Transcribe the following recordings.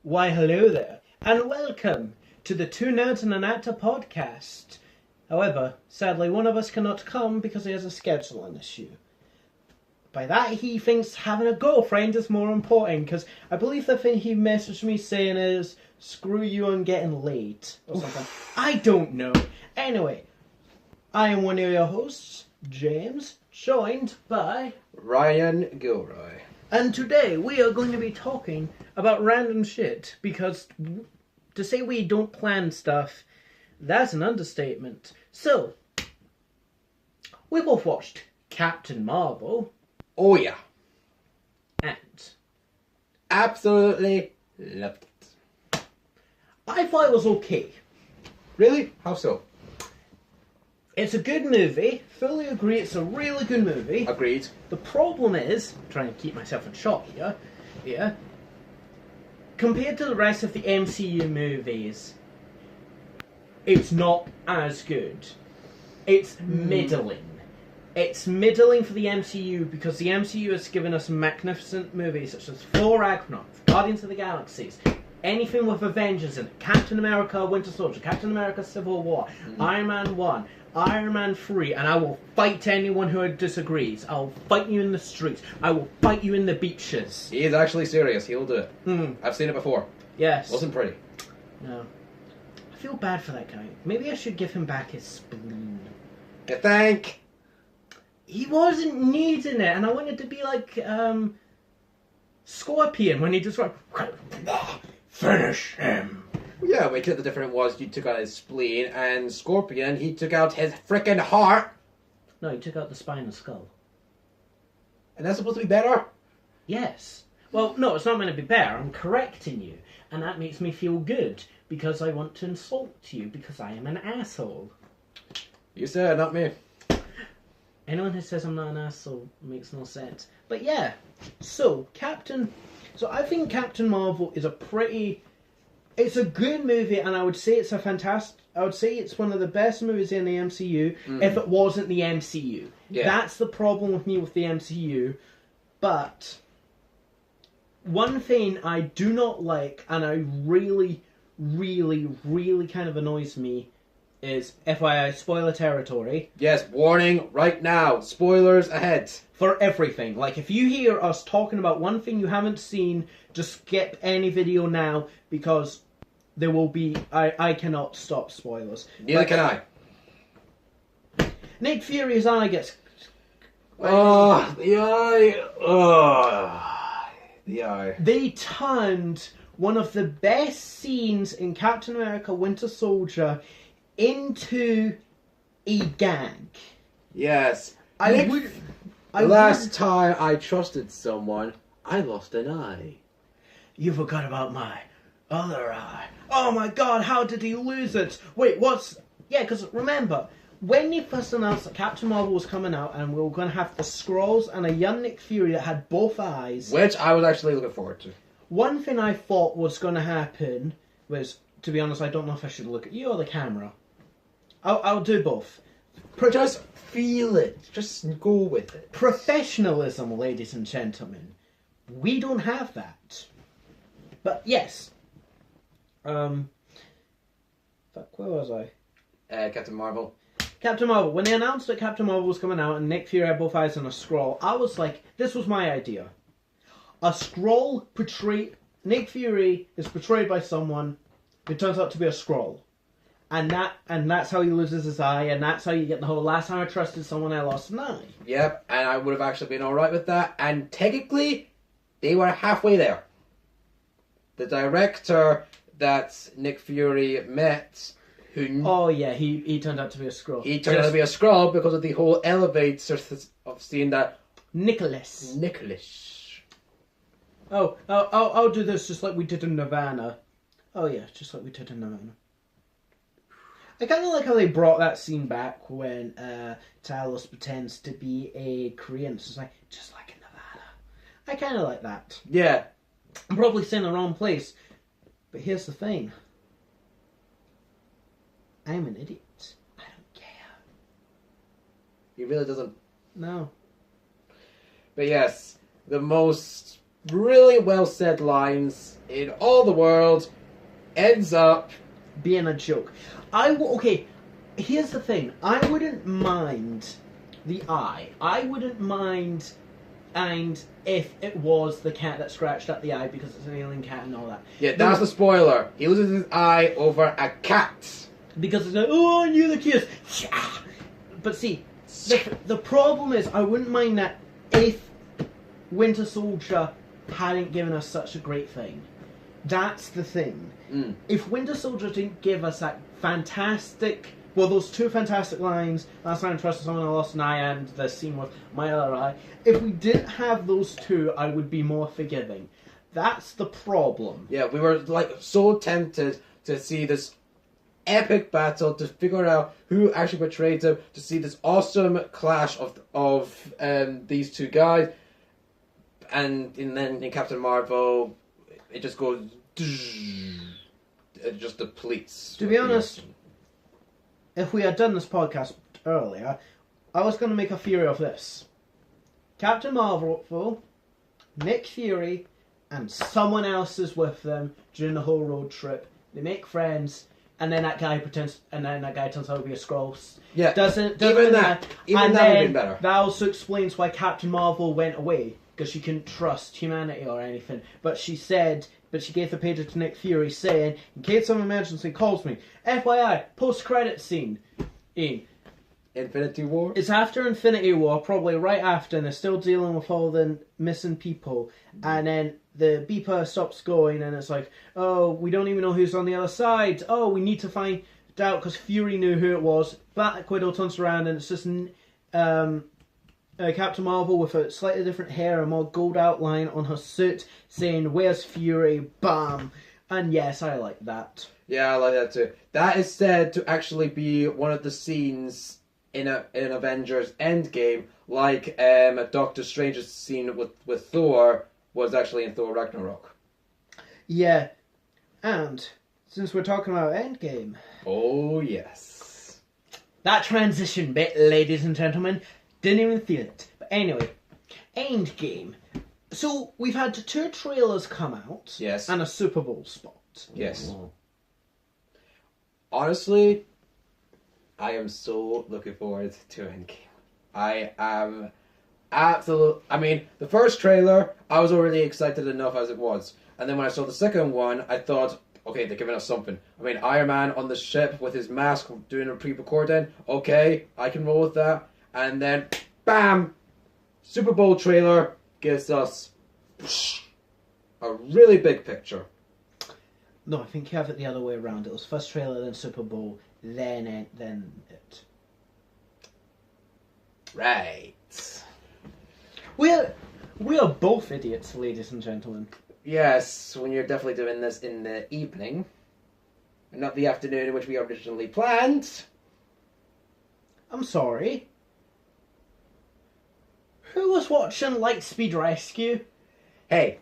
Why, hello there, and welcome to the Two Nerds and an Actor podcast. However, sadly, one of us cannot come because he has a scheduling issue. By that, he thinks having a girlfriend is more important, because I believe the thing he messaged me saying is, screw you on getting late, or something. I don't know. Anyway, I am one of your hosts, James, joined by Ryan Gilroy. And today we are going to be talking about random shit, because to say we don't plan stuff, that's an understatement. So, we both watched Captain Marvel. Oh yeah. And Absolutely loved it. I thought it was okay. Really? How so? It's a good movie. Fully agree it's a really good movie. Agreed. The problem is, trying to keep myself in shot here, compared to the rest of the MCU movies, it's not as good. It's middling. It's middling for the MCU because the MCU has given us magnificent movies such as Thor Ragnarok, Guardians of the Galaxies, anything with Avengers in it, Captain America Winter Soldier, Captain America Civil War, Iron Man 1, Iron Man 3, and I will fight anyone who disagrees. I'll fight you in the streets. I will fight you in the beaches. He is actually serious. He'll do it. I've seen it before. Yes. Wasn't pretty. No. I feel bad for that guy. Maybe I should give him back his spleen. You think? He wasn't needing it, and I wanted to be like, Scorpion when he just went, finish him. Yeah, we took the difference was you took out his spleen, and Scorpion, he took out his frickin' heart. No, he took out the spine and skull. And that's supposed to be better? Yes. Well, no, it's not meant to be better. I'm correcting you. And that makes me feel good, because I want to insult you, because I am an asshole. You said, not me. Anyone who says I'm not an asshole makes no sense. But yeah, so I think Captain Marvel is it's a good movie, and I would say it's it's one of the best movies in the MCU if it wasn't the MCU. Yeah. That's the problem with me with the MCU. But one thing I do not like, and I really, really, really kind of annoys me, is FYI spoiler territory. Yes, warning right now. Spoilers ahead. For everything. Like, if you hear us talking about one thing you haven't seen, just skip any video now, because there will be... I cannot stop spoilers. Neither can I. Nick Fury's eye gets... Oh, the eye. Oh, the eye. They turned one of the best scenes in Captain America Winter Soldier into a gag. Yes. Last time I trusted someone, I lost an eye. You forgot about my other eye. Oh my god, how did he lose it? Wait, what's... Yeah, because remember, when they first announced that Captain Marvel was coming out and we were going to have the Skrulls and a young Nick Fury that had both eyes... Which I was actually looking forward to. One thing I thought was going to happen was, to be honest, I don't know if I should look at you or the camera. I'll do both. Just feel it. Just go with it. Professionalism, ladies and gentlemen. We don't have that. But yes. Fuck, where was I? Captain Marvel. Captain Marvel. When they announced that Captain Marvel was coming out and Nick Fury had both eyes on a Skrull, I was like, this was my idea. A Skrull portrayed... Nick Fury is portrayed by someone who turns out to be a Skrull. And that's how he loses his eye, and that's how you get the whole last time I trusted someone I lost an eye. Yep, and I would have actually been alright with that, and technically, they were halfway there. The director that Nick Fury met, who... Oh yeah, he turned out to be a Skrull. He turned out to be a Skrull because of the whole elevator of seeing that... Nicholas. Oh, I'll do this just like we did in Nirvana. Oh yeah, just like we did in Nirvana. I kind of like how they brought that scene back when Talos pretends to be a Korean. So it's like, just like in Nirvana. I kind of like that. Yeah. I'm probably saying the wrong place. But here's the thing. I'm an idiot. I don't care. He really doesn't. No. But yes, the most really well said lines in all the world ends up being a joke. Okay, here's the thing. I wouldn't mind the eye. I wouldn't mind, and if it was the cat that scratched at the eye because it's an alien cat and all that. Yeah, that's the spoiler. He loses his eye over a cat. Because it's like, oh, I knew the kiss. But see, the problem is, I wouldn't mind that if Winter Soldier hadn't given us such a great thing. That's the thing. If Winter Soldier didn't give us that fantastic, well, those two fantastic lines, last time I trusted someone I lost an eye, and the scene with my other eye, if we didn't have those two, I would be more forgiving. That's the problem. Yeah, we were like so tempted to see this epic battle, to figure out who actually betrayed him, to see this awesome clash of these two guys, and then in Captain Marvel, it just goes, it just depletes. To be honest, if we had done this podcast earlier, I was going to make a theory of this. Captain Marvel, Nick Fury, and someone else is with them during the whole road trip. They make friends, and then that guy turns out to be a Skrull. Yeah, doesn't even that would have been better. That also explains why Captain Marvel went away, because she couldn't trust humanity or anything. But she gave the pager to Nick Fury saying, in case of emergency calls me. FYI, post-credit scene. Infinity War? It's after Infinity War, probably right after, and they're still dealing with all the missing people. And then the beeper stops going, and it's like, oh, we don't even know who's on the other side. Oh, we need to find out, because Fury knew who it was. Black Widow turns around, and it's just Captain Marvel with a slightly different hair, a more gold outline on her suit, saying, "Where's Fury?" Bam! And yes, I like that. Yeah, I like that too. That is said to actually be one of the scenes in Avengers Endgame, like Doctor Strange's scene with Thor was actually in Thor Ragnarok. Yeah, and since we're talking about Endgame... Oh, yes. That transition bit, ladies and gentlemen, didn't even feel it. But anyway, Endgame. So, we've had 2 trailers come out. Yes. And a Super Bowl spot. Yes. Honestly, I am so looking forward to Endgame. I am absolutely... I mean, the first trailer, I was already excited enough as it was. And then when I saw the second one, I thought, okay, they're giving us something. I mean, Iron Man on the ship with his mask doing a pre-recording. Okay, I can roll with that. And then, bam! Super Bowl trailer gives us a really big picture. No, I think you have it the other way around. It was first trailer, then Super Bowl, then it. Right. We are both idiots, ladies and gentlemen. Yes, when you're definitely doing this in the evening, and not the afternoon in which we originally planned. I'm sorry. Who was watching Lightspeed Rescue? Hey,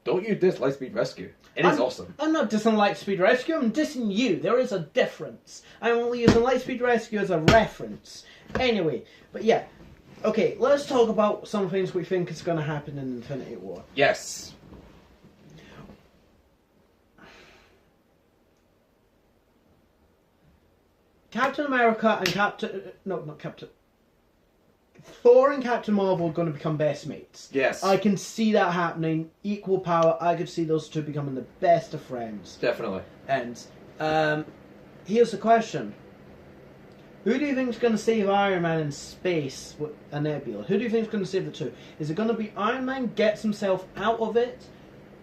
don't you diss Lightspeed Rescue. It is awesome. I'm not dissing Lightspeed Rescue, I'm dissing you. There is a difference. I'm only using Lightspeed Rescue as a reference. Anyway, but yeah. Okay, let's talk about some things we think is going to happen in Infinity War. Yes. Captain America and Thor and Captain Marvel are going to become best mates. Yes. I can see that happening. Equal power. I could see those two becoming the best of friends. Definitely. And here's the question. Who do you think is going to save Iron Man in space with a nebula? Who do you think is going to save the two? Is it going to be Iron Man gets himself out of it?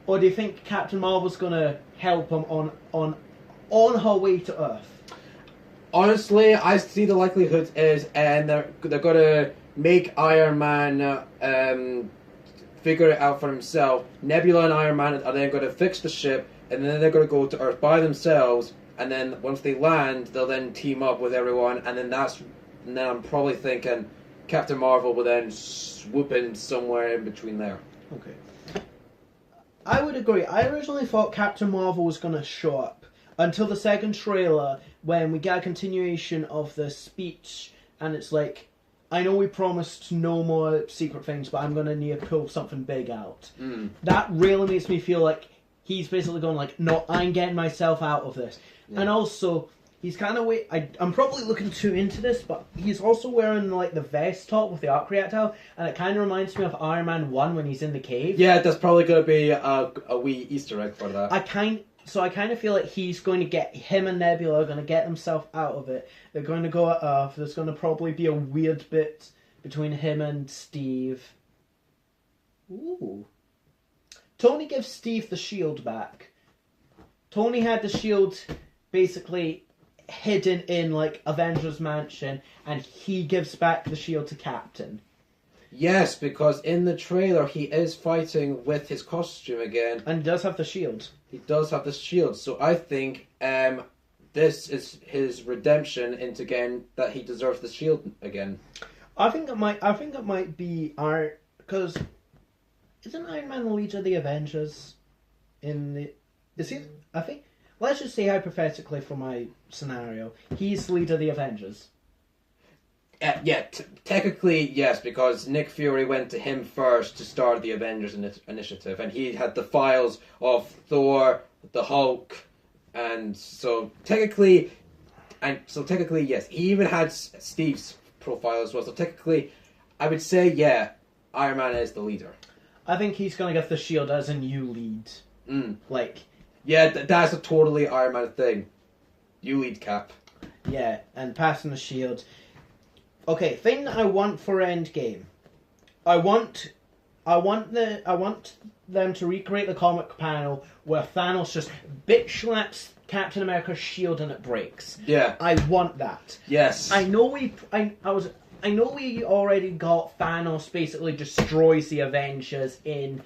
Or do you think Captain Marvel's going to help him on her way to Earth? Honestly, I see the likelihood is, and they're going to make Iron Man figure it out for himself. Nebula and Iron Man are then going to fix the ship, and then they're going to go to Earth by themselves. And then once they land, they'll then team up with everyone, and then I'm probably thinking Captain Marvel will then swoop in somewhere in between there. Okay. I would agree. I originally thought Captain Marvel was going to show up until the second trailer when we get a continuation of the speech, and it's like, I know we promised no more secret things, but I'm going to need to pull something big out. Mm. That really makes me feel like he's basically going like, no, I'm getting myself out of this. Yeah. And also, he's kind of I'm probably looking too into this, but he's also wearing like the vest top with the arc reactor, and it kind of reminds me of Iron Man 1 when he's in the cave. Yeah, there's probably going to be a wee Easter egg for that. I kind of feel like he's going to get him and Nebula are going to get themselves out of it. They're going to go at Earth. There's going to probably be a weird bit between him and Steve. Ooh. Tony gives Steve the shield back. Tony had the shield basically hidden in like Avengers Mansion, and he gives back the shield to Captain. Yes, because in the trailer he is fighting with his costume again. And he does have the shield. He does have the shield, so I think this is his redemption into again that he deserves the shield again. I think it might be because isn't Iron Man the leader of the Avengers? I think. Let's just say hypothetically for my scenario, he's the leader of the Avengers. Technically, yes, because Nick Fury went to him first to start the Avengers initiative, and he had the files of Thor, the Hulk, and so technically, yes, he even had Steve's profile as well. So technically, I would say, yeah, Iron Man is the leader. I think he's gonna get the shield as a new lead. Like, yeah, that's a totally Iron Man thing. You lead, Cap. Yeah, and passing the shield. Okay, thing that I want for Endgame. I want them to recreate the comic panel where Thanos just bitch slaps Captain America's shield and it breaks. Yeah. I want that. Yes. I know we already got Thanos basically destroys the Avengers in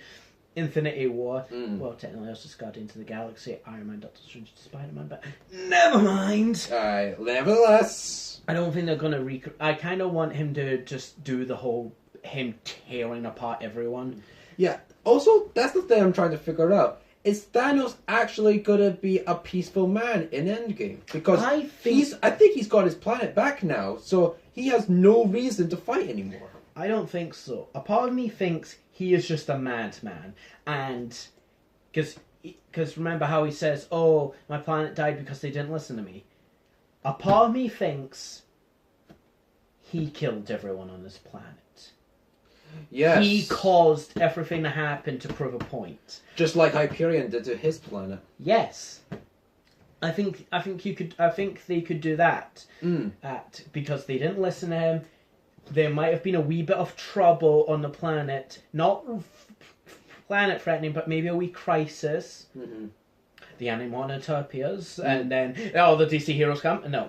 Infinity War. Well, technically, also Guardians of the Galaxy, Iron Man, Doctor Strange, Spider-Man, but never mind. Nevertheless, I don't think they're gonna I kind of want him to just do the whole him tearing apart everyone. Yeah. Also, that's the thing I'm trying to figure out. Is Thanos actually gonna be a peaceful man in Endgame? Because I think he's got his planet back now, so he has no reason to fight anymore. I don't think so. A part of me thinks he is just a madman, and because remember how he says, "Oh, my planet died because they didn't listen to me." A part of me thinks he killed everyone on this planet. Yes. He caused everything to happen to prove a point. Just like Hyperion did to his planet. Yes. I think they could do that. Because they didn't listen to him. There might have been a wee bit of trouble on the planet. Not planet threatening, but maybe a wee crisis. Mm-hmm. The Animonitor appears, and then all the DC heroes come. No,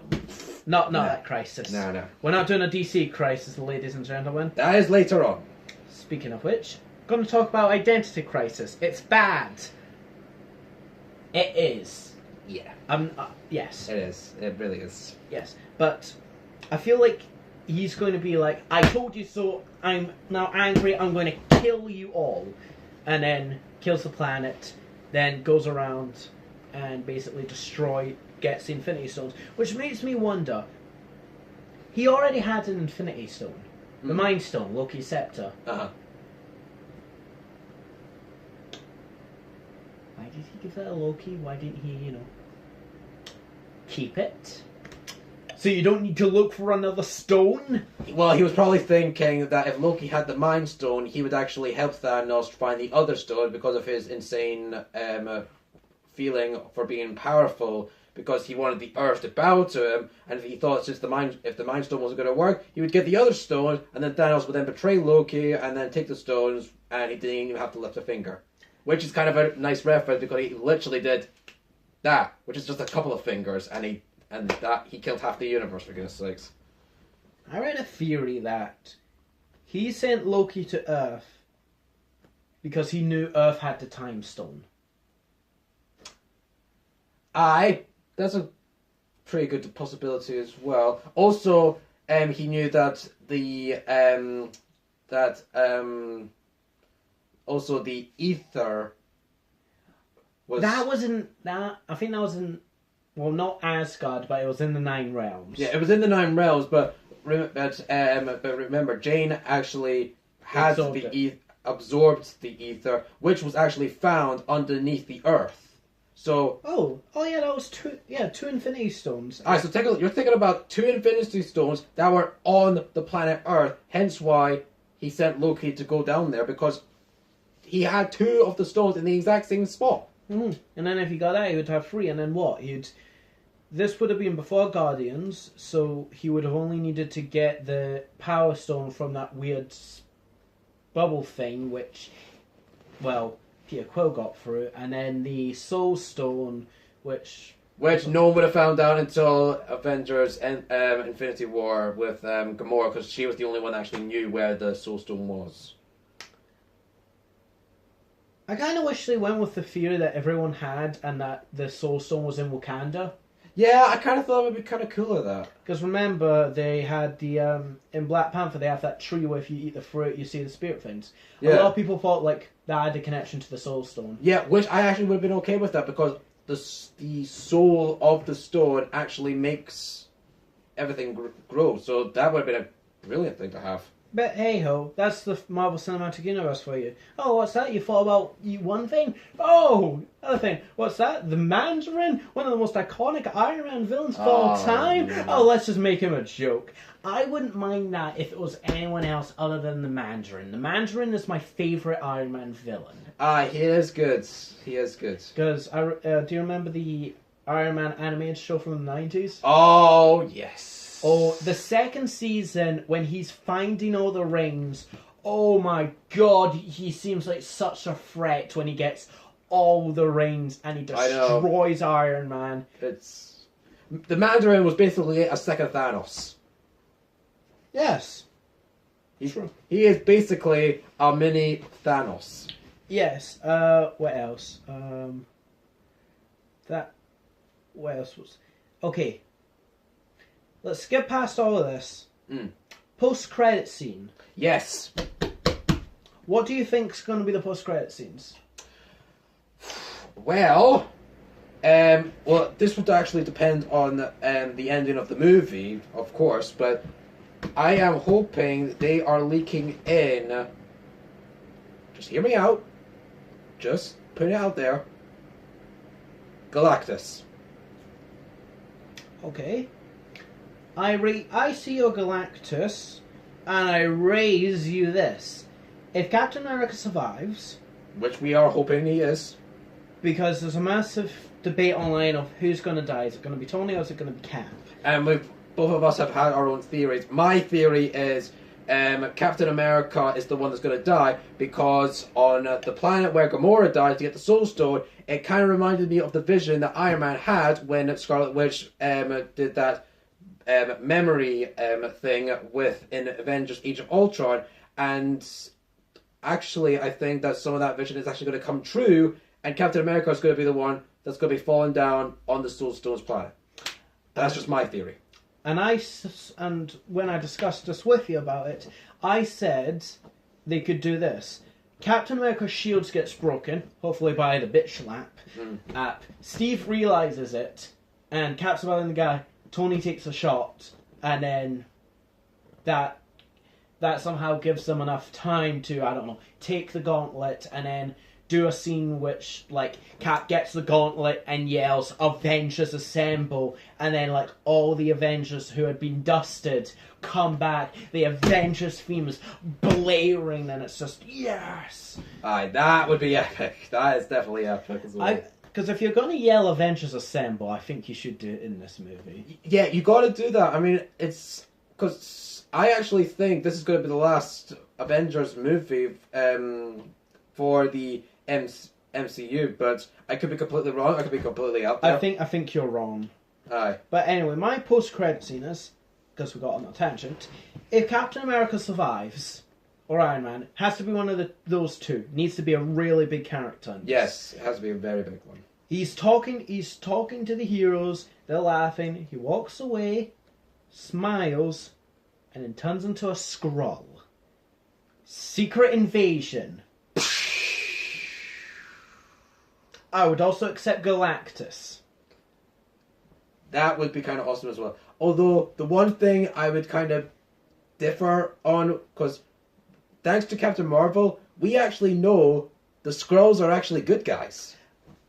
not that crisis. No. We're not doing a DC crisis, ladies and gentlemen. That is later on. Speaking of which, I'm going to talk about Identity Crisis. It's bad. It is. Yeah. Yes. It is. It really is. Yes. But I feel like he's going to be like, I told you so, I'm now angry, I'm going to kill you all. And then kills the planet, then goes around and basically gets the Infinity Stones. Which makes me wonder, he already had an Infinity Stone. The Mind Stone, Loki's Scepter. Uh-huh. Why did he give that to Loki? Why didn't he, keep it? So you don't need to look for another stone? Well, he was probably thinking that if Loki had the Mind Stone, he would actually help Thanos find the other stone because of his insane feeling for being powerful, because he wanted the Earth to bow to him, and if he thought if the Mind Stone wasn't going to work, he would get the other stone, and then Thanos would then betray Loki, and then take the stones, and he didn't even have to lift a finger. Which is kind of a nice reference, because he literally did that, which is just a couple of fingers, and he killed half the universe, for goodness sakes. I read a theory that he sent Loki to Earth because he knew Earth had the Time Stone. That's a pretty good possibility as well. Also, he knew that also the ether was... I think that was in, well, not Asgard, but it was in the Nine Realms. Yeah, it was in the Nine Realms, but but remember, Jane actually had Absorbed absorbed the ether, which was actually found underneath the earth. So Oh yeah, that was two. Yeah, two Infinity Stones. alright, so take a look. You're thinking about two Infinity Stones that were on the planet Earth. Hence why he sent Loki to go down there, because he had two of the stones in the exact same spot. And then if he got out, he would have three. And then what? This would have been before Guardians, so he would have only needed to get the Power Stone from that weird bubble thing, which, well, Peter Quill got through, and then the Soul Stone, which no one would have found out until Avengers and Infinity War with Gamora, because she was the only one that actually knew where the Soul Stone was. I kind of wish they went with the theory that everyone had, and that the Soul Stone was in Wakanda. Yeah, I kind of thought it would be kind of cooler that. Because remember, they had the in Black Panther, they have that tree where if you eat the fruit, you see the spirit things. Yeah. A lot of people thought like that had a connection to the Soul Stone. Yeah, which I actually would have been okay with that, because the soul of the stone actually makes everything grow. So that would have been a brilliant thing to have. But hey ho, that's the Marvel Cinematic Universe for you. Oh, what's that? You thought about one thing? Oh, other thing. What's that? The Mandarin? One of the most iconic Iron Man villains of all time? Yeah. Oh, let's just make him a joke. I wouldn't mind that if it was anyone else other than the Mandarin. The Mandarin is my favourite Iron Man villain. He is good. He is good. Because, do you remember the Iron Man animated show from the 90s? Oh, yes. Oh, the second season, when he's finding all the rings, oh my god, he seems like such a threat when he gets all the rings and he destroys Iron Man. The Mandarin was basically a second Thanos. Yes. He is basically a mini Thanos. Yes. What else? What else was... Okay. Let's skip past all of this. Post-credit scene. Yes. What do you think's going to be the post-credit scenes? Well, this would actually depend on the ending of the movie, of course, but I am hoping they are leaking in... Just hear me out. Just put it out there. Galactus. Okay. I see your Galactus, and I raise you this. If Captain America survives... Which we are hoping he is. Because there's a massive debate online of who's going to die. Is it going to be Tony or is it going to be Cap? And both of us have had our own theories. My theory is Captain America is the one that's going to die, because on the planet where Gamora died to get the Soul Stone, it kind of reminded me of the vision that Iron Man had when Scarlet Witch did that memory thing in Avengers Age of Ultron, and actually I think that some of that vision is actually going to come true, and Captain America is going to be the one that's going to be falling down on the Soul Stones planet. That's just my theory. And when I discussed this with you about it, I said they could do this. Captain America's shield gets broken, hopefully by the bitch slap app. Steve realizes it, and Cap's about the guy. Tony takes a shot, and then that somehow gives them enough time to, I don't know, take the gauntlet and then do a scene which, like, Cap gets the gauntlet and yells, "Avengers assemble," and then, like, all the Avengers who had been dusted come back, the Avengers theme is blaring, and it's just, yes! Aye, that would be epic. That is definitely epic as well. Because if you're going to yell Avengers Assemble, I think you should do it in this movie. Yeah, you got to do that. I mean, it's... Because I actually think this is going to be the last Avengers movie for the MCU, but I could be completely wrong. I could be completely out there. I think you're wrong. Aye. But anyway, my post-credit scene is, because we got on a tangent, if Captain America survives... or Iron Man, has to be one of those two. Needs to be a really big character. Yes, it has to be a very big one. He's talking to the heroes, they're laughing, he walks away, smiles, and then turns into a Skrull. Secret invasion. I would also accept Galactus. That would be kind of awesome as well. Although, the one thing I would kind of differ on, because thanks to Captain Marvel, we actually know the Skrulls are actually good guys.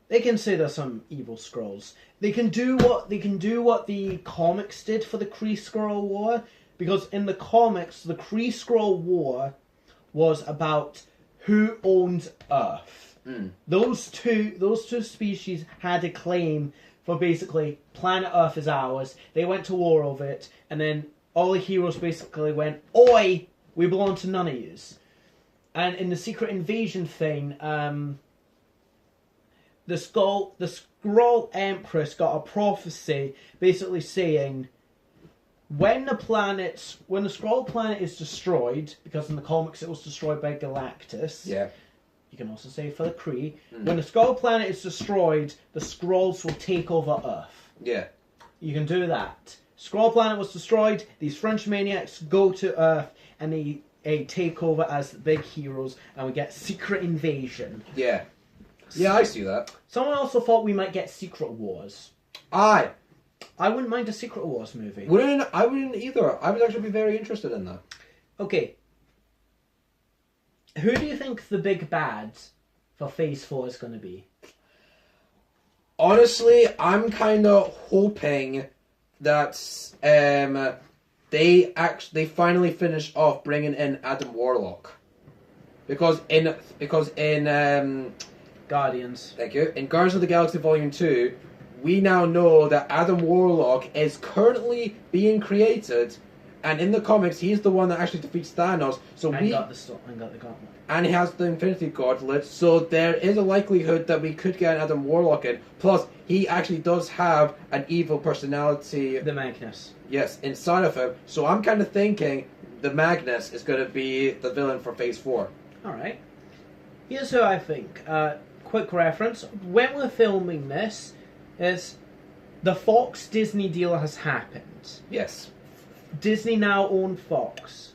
They can say there's some evil Skrulls. They can do what the comics did for the Kree Skrull War, because in the comics the Kree Skrull War was about who owned Earth. Those two species had a claim for basically planet Earth is ours. They went to war over it, and then all the heroes basically went, "Oi, we belong to none of yous." And in the Secret Invasion thing, the Skrull Empress got a prophecy basically saying when the Skrull planet is destroyed, because in the comics it was destroyed by Galactus. Yeah. You can also say for the Kree. When the Skrull planet is destroyed, the Skrulls will take over Earth. Yeah. You can do that. Skrull planet was destroyed. These French maniacs go to Earth and they take over as the big heroes, and we get Secret Invasion. Yeah. Yeah, I see that. Someone also thought we might get Secret Wars. I wouldn't mind a Secret Wars movie. I wouldn't either. I would actually be very interested in that. Okay. Who do you think the big bad for Phase 4 is going to be? Honestly, I'm kind of hoping that they finally finish off bringing in Adam Warlock, because in Guardians. Thank you. In Guardians of the Galaxy Volume 2, we now know that Adam Warlock is currently being created, and in the comics, he's the one that actually defeats Thanos. And got the gauntlet. And he has the Infinity Gauntlet, so there is a likelihood that we could get an Adam Warlock in. Plus, he actually does have an evil personality. The Magnus. Yes, inside of him. So I'm kind of thinking the Magnus is going to be the villain for Phase 4. Alright. Here's who I think. Quick reference. When we're filming this, is the Fox Disney deal has happened. Yes. Disney now own Fox.